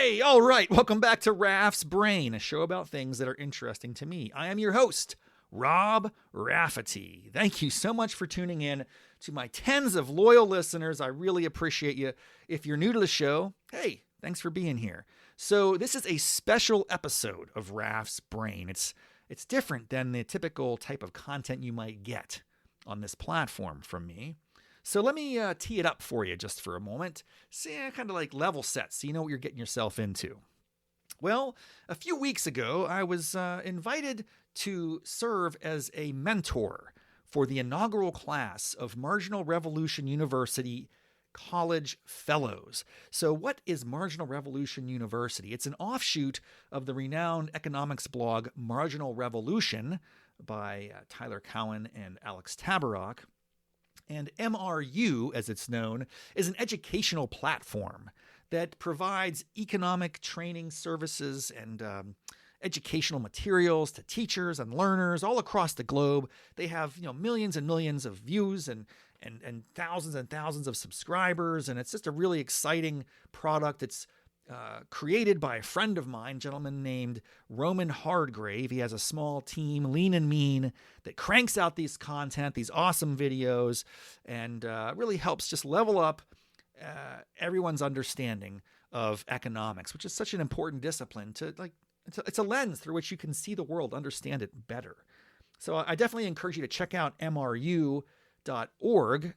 Hey, all right. Welcome back to Raff's Brain, a show about things that are interesting to me. I am your host, Rob Rafferty. Thank you so much for tuning in. To my tens of loyal listeners, I really appreciate you. If you're new to the show, hey, thanks for being here. So this is a special episode of Raff's Brain. It's different than the typical type of content you might get on this platform from me. So let me tee it up for you just for a moment. See, kind of like level set so you know what you're getting yourself into. Well, a few weeks ago, I was invited to serve as a mentor for the inaugural class of Marginal Revolution University College Fellows. So what is Marginal Revolution University? It's an offshoot of the renowned economics blog Marginal Revolution by Tyler Cowen and Alex Tabarrok. And MRU, as it's known, is an educational platform that provides economic training services and educational materials to teachers and learners all across the globe. They have millions and millions of views and thousands of subscribers, and it's just a really exciting product. It's created by a friend of mine, a gentleman named Roman Hardgrave. He has a small team, lean and mean, that cranks out these content, these awesome videos, and really helps just level up everyone's understanding of economics, which is such an important discipline to it's a lens through which you can see the world, understand it better. So I definitely encourage you to check out MRU.org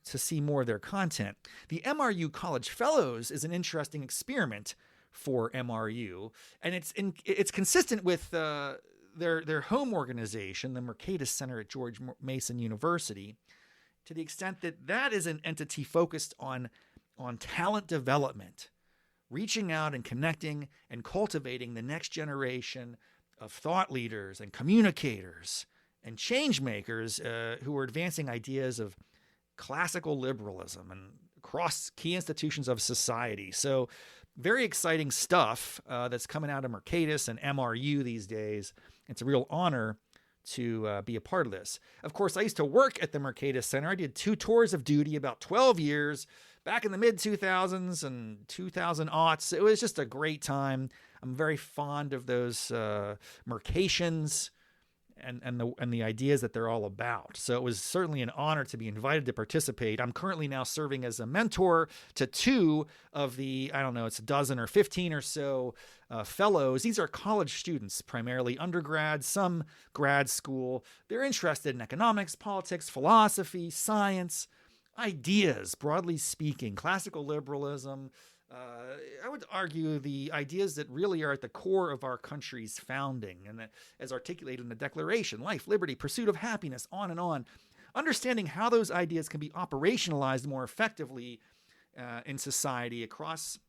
to see more of their content. The MRU College Fellows is an interesting experiment for MRU, and it's consistent with their home organization, the Mercatus Center at George Mason University, to the extent that is an entity focused on talent development, reaching out and connecting and cultivating the next generation of thought leaders and communicators and change makers who are advancing ideas of classical liberalism and across key institutions of society. So very exciting stuff that's coming out of Mercatus and MRU these days. It's a real honor to be a part of this. Of course, I used to work at the Mercatus Center. I did 2 tours of duty, about 12 years, back in the mid-2000s and 2000-aughts. It was just a great time. I'm very fond of those Mercatians and the ideas that they're all about. So it was certainly an honor to be invited to participate. I'm currently now serving as a mentor to 2 of the, it's a dozen or 15 or so fellows. These are college students, primarily undergrad, some grad school. They're interested in economics, politics, philosophy, science, ideas, broadly speaking, classical liberalism. I would argue the ideas that really are at the core of our country's founding and that, as articulated in the Declaration, life, liberty, pursuit of happiness, on and on. Understanding how those ideas can be operationalized more effectively in society across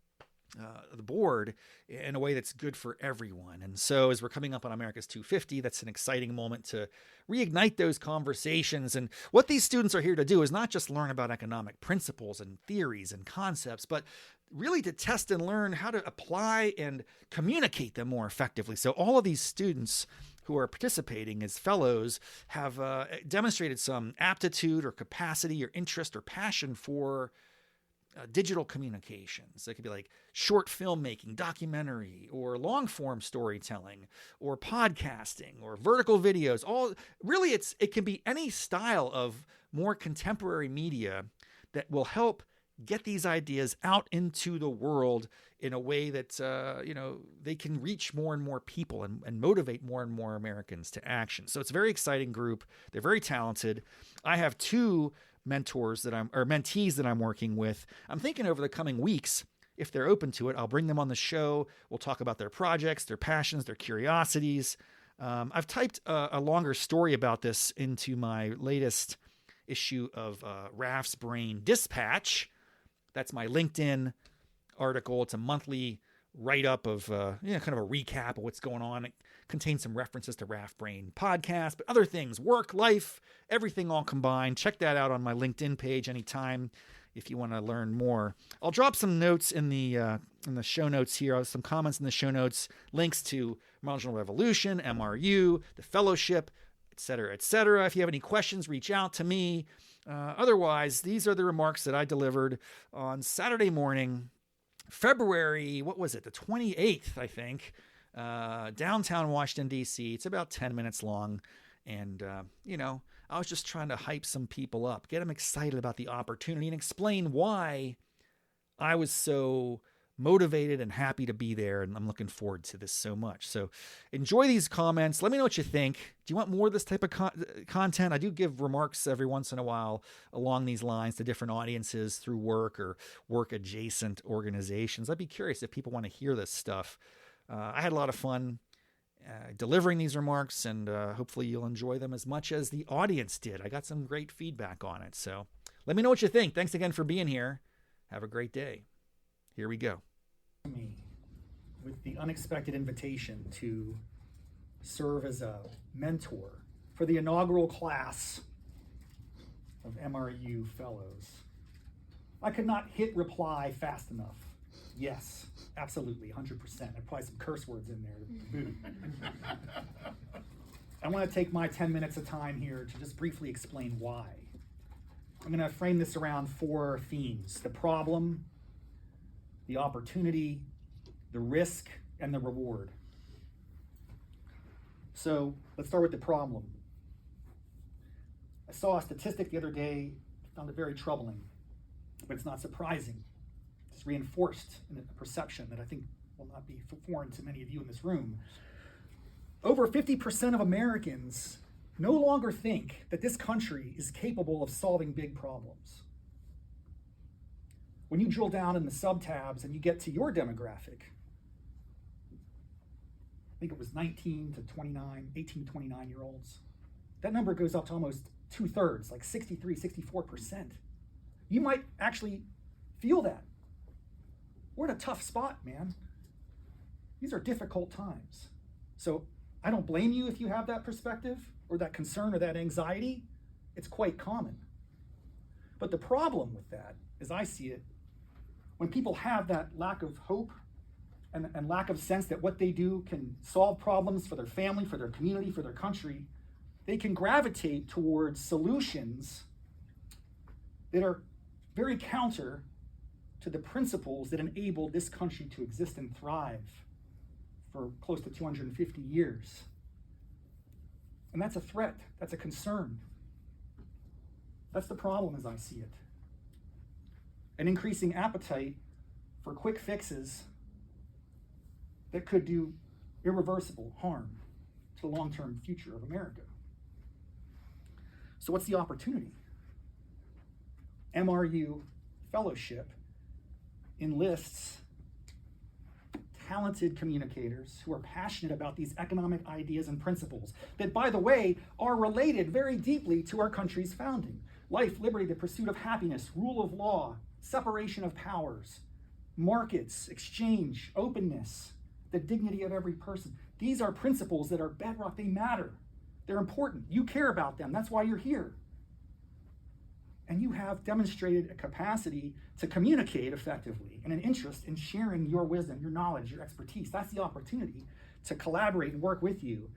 the board in a way that's good for everyone. And so as we're coming up on America's 250, that's an exciting moment to reignite those conversations. And what these students are here to do is not just learn about economic principles and theories and concepts, but really to test and learn how to apply and communicate them more effectively. So all of these students who are participating as fellows have demonstrated some aptitude or capacity or interest or passion for digital communications. It could be like short filmmaking, documentary, or long form storytelling, or podcasting, or vertical videos. All really, it can be any style of more contemporary media that will help get these ideas out into the world in a way that they can reach more and more people and motivate more and more Americans to action. So it's a very exciting group. They're very talented. I have 2 mentees that I'm working with. I'm thinking over the coming weeks, if they're open to it, I'll bring them on the show. We'll talk about their projects, their passions, their curiosities. I've typed a longer story about this into my latest issue of Raff's Brain Dispatch. That's my LinkedIn article. It's a monthly write-up of kind of a recap of what's going on. It contains some references to Raff Brain podcast, but other things, work, life, everything all combined. Check that out on my LinkedIn page anytime if you want to learn more. I'll drop some notes in the show notes here, some comments in the show notes, links to Marginal Revolution, MRU, the fellowship, etc., etc. If you have any questions, reach out to me. Otherwise, these are the remarks that I delivered on Saturday morning February, what was it? The 28th, I think, downtown Washington, D.C. It's about 10 minutes long. And, I was just trying to hype some people up, get them excited about the opportunity, and explain why I was so motivated and happy to be there. And I'm looking forward to this so much. So enjoy these comments. Let me know what you think. Do you want more of this type of content? I do give remarks every once in a while along these lines to different audiences through work or work adjacent organizations. I'd be curious if people want to hear this stuff. I had a lot of fun delivering these remarks, and hopefully you'll enjoy them as much as the audience did. I got some great feedback on it. So let me know what you think. Thanks again for being here. Have a great day. Here we go. Me with the unexpected invitation to serve as a mentor for the inaugural class of MRU Fellows. I could not hit reply fast enough. Yes, absolutely, 100%. I probably some curse words in there to boot. I want to take my 10 minutes of time here to just briefly explain why. I'm going to frame this around 4 themes: the problem, the opportunity, the risk, and the reward. So let's start with the problem. I saw a statistic the other day, found it very troubling, but it's not surprising. It's reinforced in a perception that I think will not be foreign to many of you in this room. Over 50% of Americans no longer think that this country is capable of solving big problems. When you drill down in the subtabs and you get to your demographic, I think it was 18 to 29-year-olds, that number goes up to almost 2/3, like 63, 64%. You might actually feel that. We're in a tough spot, man. These are difficult times. So I don't blame you if you have that perspective or that concern or that anxiety. It's quite common. But the problem with that, as I see it, when people have that lack of hope and lack of sense that what they do can solve problems for their family, for their community, for their country, they can gravitate towards solutions that are very counter to the principles that enabled this country to exist and thrive for close to 250 years. And that's a threat, that's a concern. That's the problem as I see it. An increasing appetite for quick fixes that could do irreversible harm to the long-term future of America. So what's the opportunity? MRU Fellowship enlists talented communicators who are passionate about these economic ideas and principles that, by the way, are related very deeply to our country's founding. Life, liberty, the pursuit of happiness, rule of law, separation of powers, markets, exchange, openness, the dignity of every person. These are principles that are bedrock. They matter. They're important. You care about them. That's why you're here. And you have demonstrated a capacity to communicate effectively and an interest in sharing your wisdom, your knowledge, your expertise. That's the opportunity to collaborate and work with you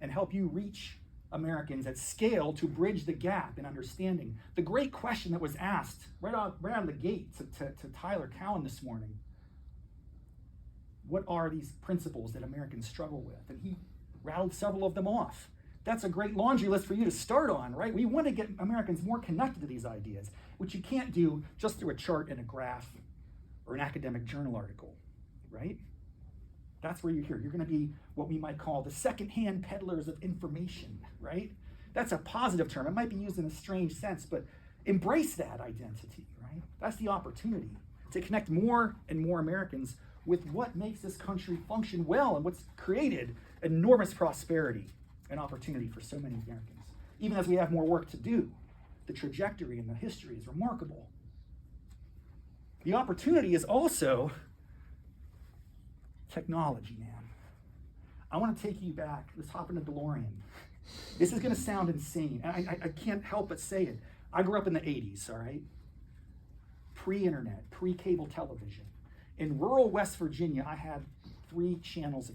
and help you reach Americans at scale to bridge the gap in understanding. The great question that was asked right out of the gate to Tyler Cowan this morning: what are these principles that Americans struggle with? And he rattled several of them off. That's a great laundry list for you to start on, right? We want to get Americans more connected to these ideas, which you can't do just through a chart and a graph or an academic journal article, right? That's where you're here. You're going to be what we might call the secondhand peddlers of information, right? That's a positive term. It might be used in a strange sense, but embrace that identity, right? That's the opportunity to connect more and more Americans with what makes this country function well and what's created enormous prosperity and opportunity for so many Americans. Even as we have more work to do, the trajectory and the history is remarkable. The opportunity is also technology, man. I want to take you back. Let's hop in a DeLorean. This is going to sound insane, and I can't help but say it. I grew up in the 80s, all right? Pre-internet, pre-cable television. In rural West Virginia, I had 3 channels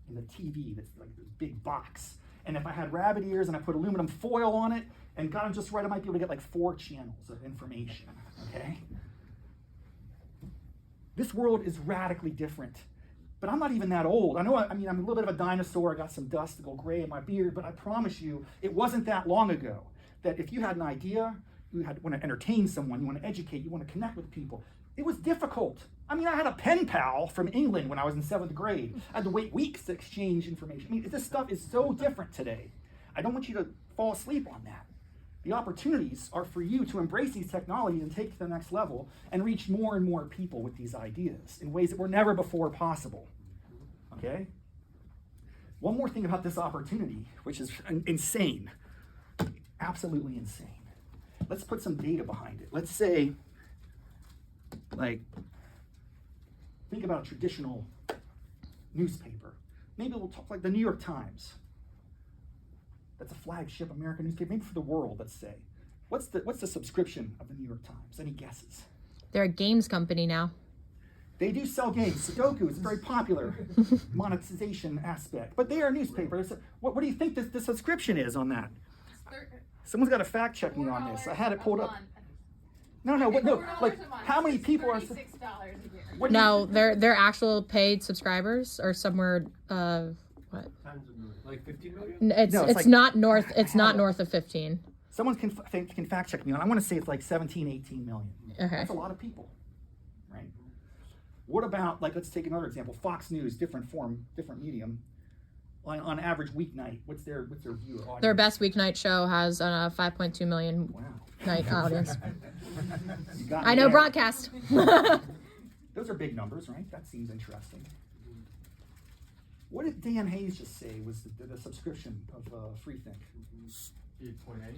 in the TV that's like this big box. And if I had rabbit ears and I put aluminum foil on it and got them just right, I might be able to get like 4 channels of information, okay? This world is radically different. But I'm not even that old. I'm a little bit of a dinosaur. I got some dust to go gray in my beard, but I promise you, it wasn't that long ago that if you had an idea, you want to entertain someone, you want to educate, you want to connect with people, it was difficult. I had a pen pal from England when I was in 7th grade. I had to wait weeks to exchange information. This stuff is so different today. I don't want you to fall asleep on that. The opportunities are for you to embrace these technologies and take it to the next level and reach more and more people with these ideas in ways that were never before possible. Okay? One more thing about this opportunity, which is insane. Absolutely insane. Let's put some data behind it. Let's say, think about a traditional newspaper. Maybe we'll talk like the New York Times. That's a flagship American newspaper, maybe for the world, let's say. What's the subscription of the New York Times? Any guesses? They're a games company now. They do sell games. Sudoku is a very popular monetization aspect. But they are a newspaper. What do you think the subscription is on that? Someone's got to fact check me on this. I had it pulled up. No. How many people are... No, they're actual paid subscribers or somewhere... what? Like 15 million? It's not north. It's not north of 15. Someone can fact check me on. I want to say it's like 17, 18 million. Okay. That's a lot of people, right? What about, let's take another example. Fox News, different form, different medium. On average weeknight, what's their viewer audience? Their best weeknight show has a 5.2 million night audience. I know broadcast. Those are big numbers, right? That seems interesting. What did Dan Hayes just say was the subscription of FreeThink? 8.8.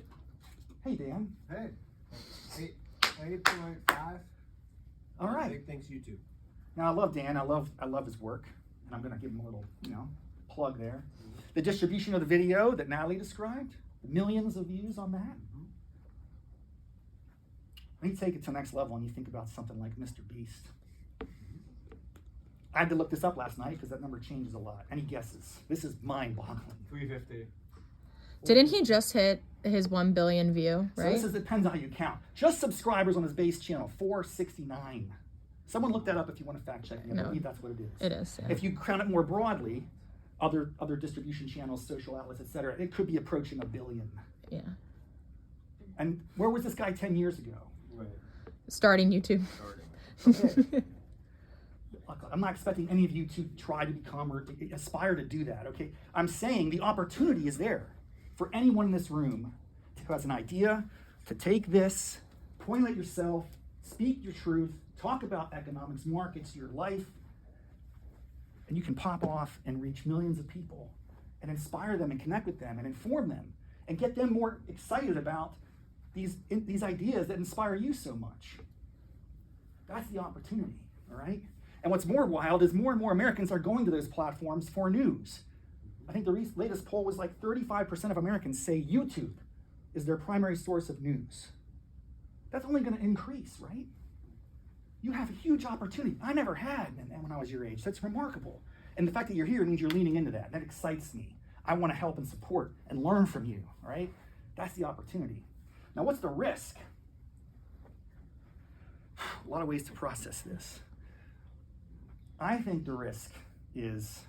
Hey, Dan. Hey. 8.5. All right. Big thanks YouTube. Now I love Dan. I love his work, and I'm going to give him a little, plug there. The distribution of the video that Natalie described, millions of views on that. When you take it to the next level and you think about something like Mr. Beast. I had to look this up last night because that number changes a lot. Any guesses? This is mind-boggling. 350. Didn't he just hit his 1 billion view, right? So this depends on how you count. Just subscribers on his base channel, 469. Someone look that up if you want to fact check me. I believe that's what it is. It is. Yeah. If you count it more broadly, other distribution channels, social outlets, etc., it could be approaching 1 billion. Yeah. And where was this guy 10 years ago? Right. Starting YouTube. Okay. I'm not expecting any of you to try to become or aspire to do that, okay? I'm saying the opportunity is there for anyone in this room who has an idea to take this, point at yourself, speak your truth, talk about economics, markets, your life, and you can pop off and reach millions of people and inspire them and connect with them and inform them and get them more excited about these ideas that inspire you so much. That's the opportunity, all right? And what's more wild is more and more Americans are going to those platforms for news. I think the latest poll was 35% of Americans say YouTube is their primary source of news. That's only going to increase, right? You have a huge opportunity. I never had when I was your age. That's remarkable. And the fact that you're here means you're leaning into that. That excites me. I want to help and support and learn from you, all right? That's the opportunity. Now, what's the risk? A lot of ways to process this. I think the risk is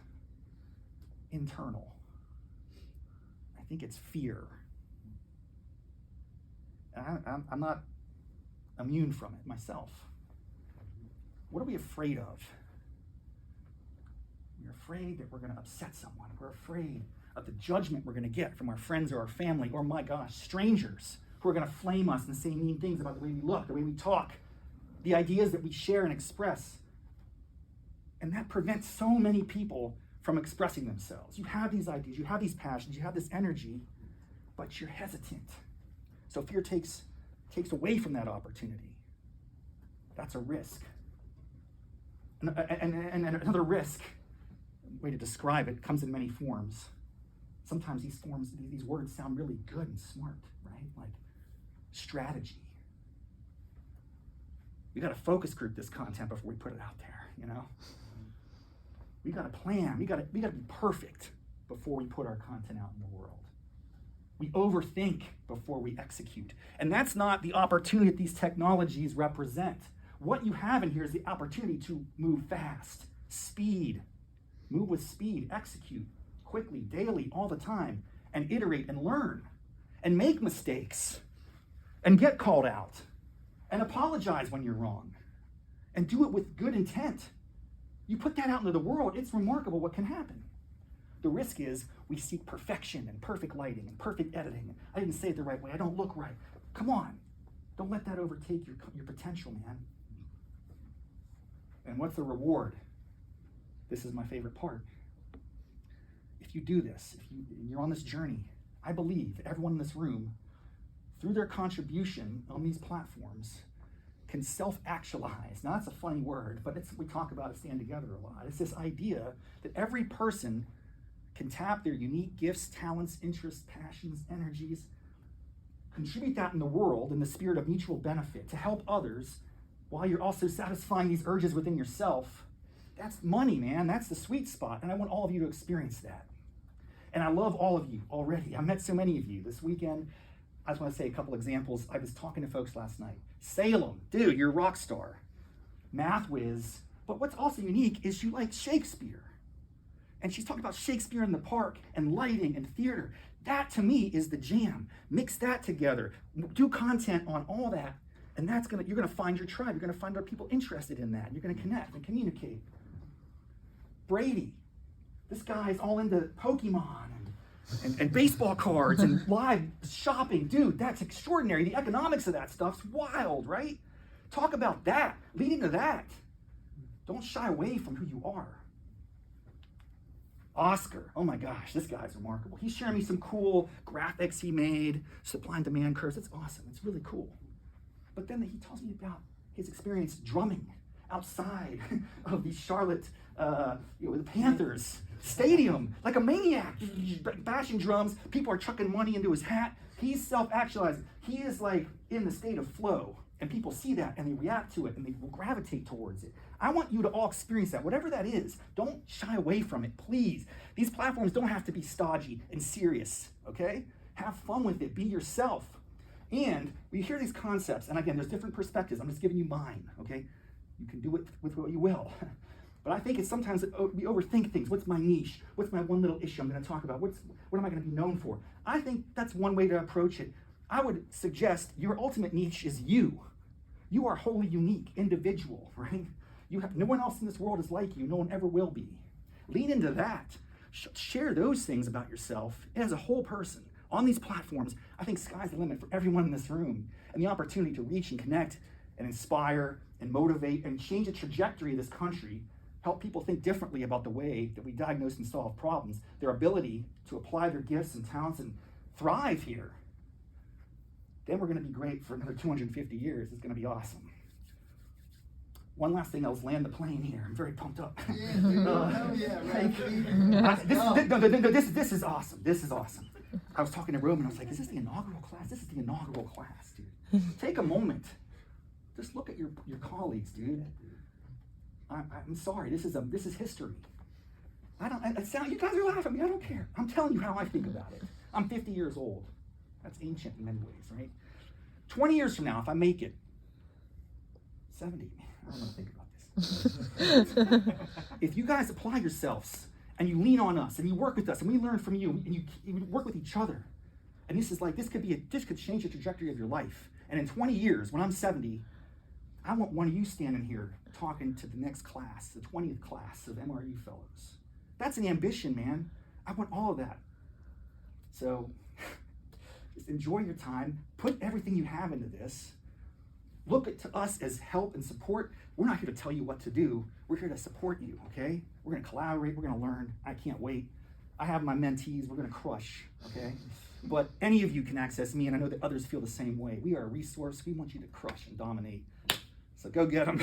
internal. I think it's fear. And I'm not immune from it myself. What are we afraid of? We're afraid that we're going to upset someone. We're afraid of the judgment we're going to get from our friends or our family, or my gosh, strangers who are going to flame us and say mean things about the way we look, the way we talk, the ideas that we share and express. And that prevents so many people from expressing themselves. You have these ideas, you have these passions, you have this energy, but you're hesitant. So fear takes away from that opportunity. That's a risk. And another risk, way to describe it, comes in many forms. Sometimes these words sound really good and smart, right? Like strategy. We got to focus group this content before we put it out there, We got to plan. We got to be perfect before we put our content out in the world. We overthink before we execute. And that's not the opportunity that these technologies represent. What you have in here is the opportunity to move fast, speed, move with speed, execute quickly, daily, all the time, and iterate and learn and make mistakes and get called out and apologize when you're wrong and do it with good intent. You put that out into the world, it's remarkable what can happen. The risk is we seek perfection and perfect lighting and perfect editing. I didn't say it the right way. I don't look right. Come on. Don't let that overtake your potential, man. And what's the reward? This is my favorite part. If you do this, you're on this journey, I believe that everyone in this room, through their contribution on these platforms, can self-actualize. Now that's a funny word, but we talk about it, Stand Together, a lot. It's this idea that every person can tap their unique gifts, talents, interests, passions, energies, contribute that in the world in the spirit of mutual benefit to help others while you're also satisfying these urges within yourself. That's money, man. That's the sweet spot. And I want all of you to experience that. And I love all of you already. I met so many of you this weekend. I just want to say a couple examples. I was talking to folks last night. Salem, dude, you're a rock star. Math whiz. But what's also unique is you like Shakespeare. And she's talking about Shakespeare in the park and lighting and theater. That to me is the jam. Mix that together. Do content on all that. And you're gonna find your tribe. You're gonna find other people interested in that. You're gonna connect and communicate. Brady, this guy's all into Pokemon and baseball cards and live shopping. Dude, that's extraordinary. The economics of that stuff's wild, right? Talk about that. Lead into that. Don't shy away from who you are. Oscar, oh my gosh, this guy's remarkable. He's sharing me some cool graphics he made, supply and demand curves. It's awesome. It's really cool. But then he tells me about his experience drumming outside of the Charlotte, the Panthers stadium, like a maniac, bashing drums. People are chucking money into his hat. He's self-actualizing. He is like in the state of flow, and people see that and they react to it and they will gravitate towards it. I want you to all experience that, whatever that is. Don't shy away from it, please. These platforms don't have to be stodgy and serious, okay? Have fun with it. Be yourself. And we hear these concepts, and again, there's different perspectives. I'm just giving you mine, okay? You can do it with what you will. But I think it's sometimes we overthink things. What's my niche? What's my one little issue I'm going to talk about? What am I going to be known for? I think that's one way to approach it. I would suggest your ultimate niche is you. You are wholly unique, individual, right? No one else in this world is like you. No one ever will be. Lean into that. Share those things about yourself as a whole person. On these platforms, I think sky's the limit for everyone in this room, and the opportunity to reach and connect and inspire and motivate and change the trajectory of this country, help people think differently about the way that we diagnose and solve problems, their ability to apply their gifts and talents and thrive here. Then we're going to be great for another 250 years. It's going to be awesome. One last thing, I'll land the plane here. I'm very pumped up. This is awesome. This is awesome. I was talking to Roman. I was like, is this the inaugural class? This is the inaugural class, dude. Take a moment. Just look at your colleagues, dude. I'm sorry. This is history. You guys are laughing at me. I don't care. I'm telling you how I think about it. I'm 50 years old. That's ancient in many ways, right? 20 years from now, if I make it, 70, I don't want to think about this. If you guys apply yourselves and you lean on us and you work with us and we learn from you and you work with each other, and this could change the trajectory of your life. And in 20 years, when I'm 70, I want one of you standing here talking to the next class, the 20th class of MRU Fellows. That's an ambition, man. I want all of that. So just enjoy your time. Put everything you have into this. Look to us as help and support. We're not here to tell you what to do. We're here to support you, okay? We're going to collaborate. We're going to learn. I can't wait. I have my mentees. We're going to crush, okay? But any of you can access me, and I know that others feel the same way. We are a resource. We want you to crush and dominate. So go get them.